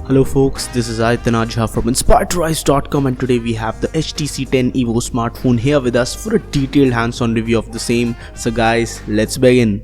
Hello folks, this is Jha from InspiredToRise.com and today we have the HTC 10 Evo smartphone here with us for a detailed hands-on review of the same. So guys, let's begin.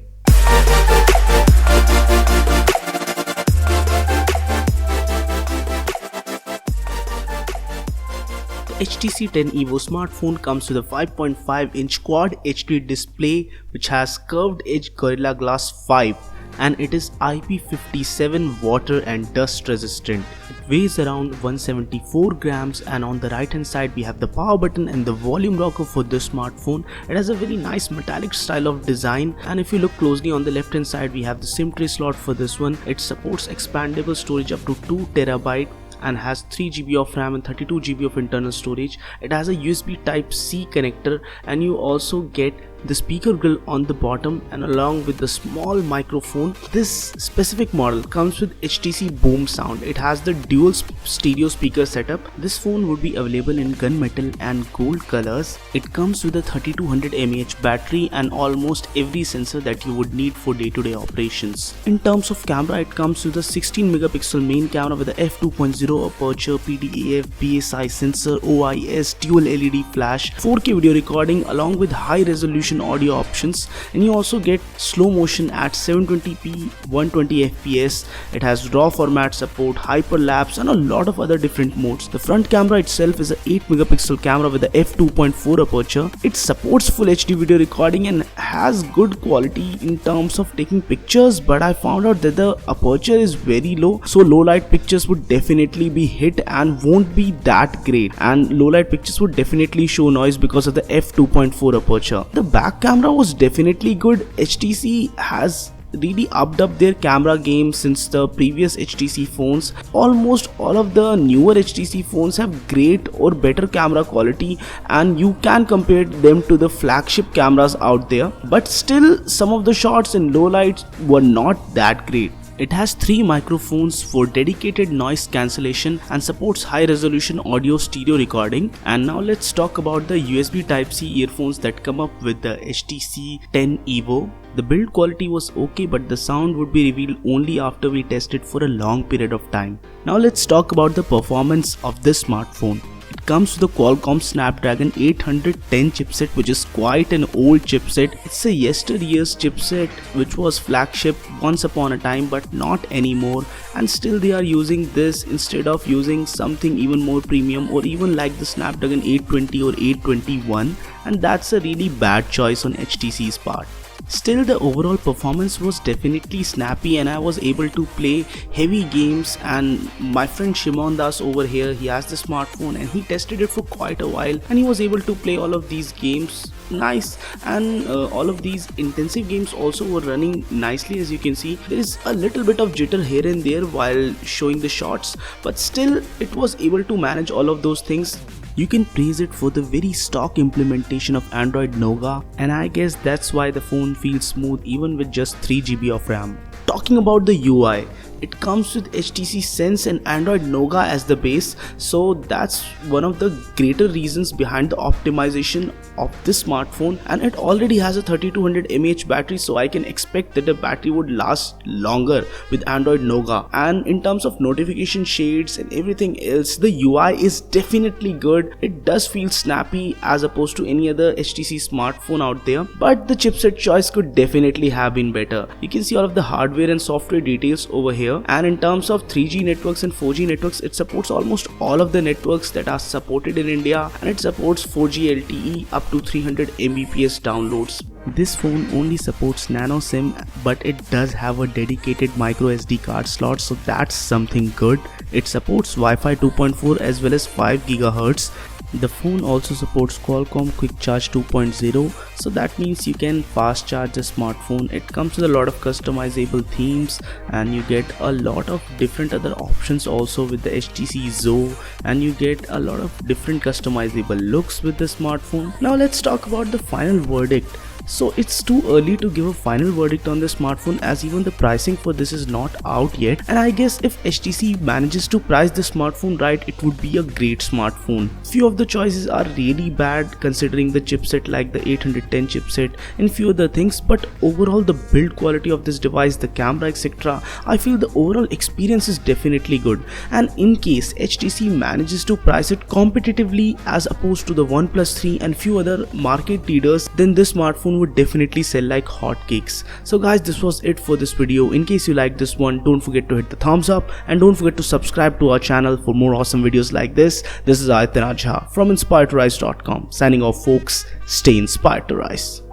The HTC 10 Evo smartphone comes with a 5.5-inch Quad HD display which has curved edge Gorilla Glass 5 and it is IP57 water and dust resistant. It weighs around 174 grams and on the right hand side we have the power button and the volume rocker for this smartphone. It has a very nice metallic style of design, and if you look closely on the left hand side we have the SIM tray slot for this one. It supports expandable storage up to 2 TB and has 3 GB of RAM and 32 GB of internal storage. It has a USB Type-C connector and you also get the speaker grill on the bottom and along with the small microphone. This specific model comes with HTC Boom sound. It has the dual stereo speaker setup. This phone would be available in gunmetal and gold colors. It comes with a 3200 mAh battery and almost every sensor that you would need for day-to-day operations. In terms of camera, it comes with a 16 megapixel main camera with a f2.0 aperture, PDAF, BSI sensor, OIS, dual LED flash, 4K video recording along with high resolution audio options, and you also get slow motion at 720p 120 fps. It has raw format support, hyperlapse and a lot of other different modes. The front camera itself is a 8 megapixel camera with a f2.4 aperture. It supports full HD video recording and has good quality in terms of taking pictures, but I found out that the aperture is very low, so low light pictures would definitely be hit and won't be that great, and low light pictures would definitely show noise because of the f2.4 aperture. The back camera was definitely good. HTC has really upped up their camera game since the previous HTC phones. Almost all of the newer HTC phones have great or better camera quality and you can compare them to the flagship cameras out there, but still some of the shots in low lights were not that great. It has 3 microphones for dedicated noise cancellation and supports high resolution audio stereo recording. And now let's talk about the USB Type-C earphones that come up with the HTC 10 Evo. The build quality was okay, but the sound would be revealed only after we test it for a long period of time. Now let's talk about the performance of this smartphone. It comes with the Qualcomm Snapdragon 810 chipset, which is quite an old chipset. It's a yesteryear's chipset which was flagship once upon a time but not anymore, and still they are using this instead of using something even more premium or even like the Snapdragon 820 or 821, and that's a really bad choice on HTC's part. Still, the overall performance was definitely snappy and I was able to play heavy games, and my friend Shimon Das over here, he has the smartphone and he tested it for quite a while and he was able to play all of these games nice, and all of these intensive games also were running nicely. As you can see, there is a little bit of jitter here and there while showing the shots, but still it was able to manage all of those things. You can praise it for the very stock implementation of Android Nougat, and I guess that's why the phone feels smooth even with just 3 GB of RAM. Talking about the UI, it comes with HTC Sense and Android Nougat as the base, so that's one of the greater reasons behind the optimization of this smartphone, and it already has a 3200 mAh battery, so I can expect that the battery would last longer with Android Nougat. And in terms of notification shades and everything else, the UI is definitely good. It does feel snappy as opposed to any other HTC smartphone out there, but the chipset choice could definitely have been better. You can see all of the hardware and software details over here, and in terms of 3G networks and 4G networks, it supports almost all of the networks that are supported in India, and it supports 4G LTE up to 300 Mbps downloads. This phone only supports nano SIM, but it does have a dedicated micro SD card slot, so that's something good. It supports Wi-Fi 2.4 as well as 5 GHz. The phone also supports Qualcomm Quick Charge 2.0, so that means you can fast charge the smartphone. It comes with a lot of customizable themes and you get a lot of different other options also with the HTC Zo, and you get a lot of different customizable looks with the smartphone. Now let's talk about the final verdict. So it's too early to give a final verdict on the smartphone, as even the pricing for this is not out yet, and I guess if HTC manages to price the smartphone right, it would be a great smartphone. Few of the choices are really bad considering the chipset, like the 810 chipset and few other things, but overall the build quality of this device, the camera, etc., I feel the overall experience is definitely good. And in case HTC manages to price it competitively as opposed to the OnePlus 3 and few other market leaders, then this smartphone would definitely sell like hotcakes. So guys, this was it for this video. In case you liked this one, don't forget to hit the thumbs up and don't forget to subscribe to our channel for more awesome videos like this. This is Aditya Jha from inspiredtorise.com signing off folks. Stay inspired to rise.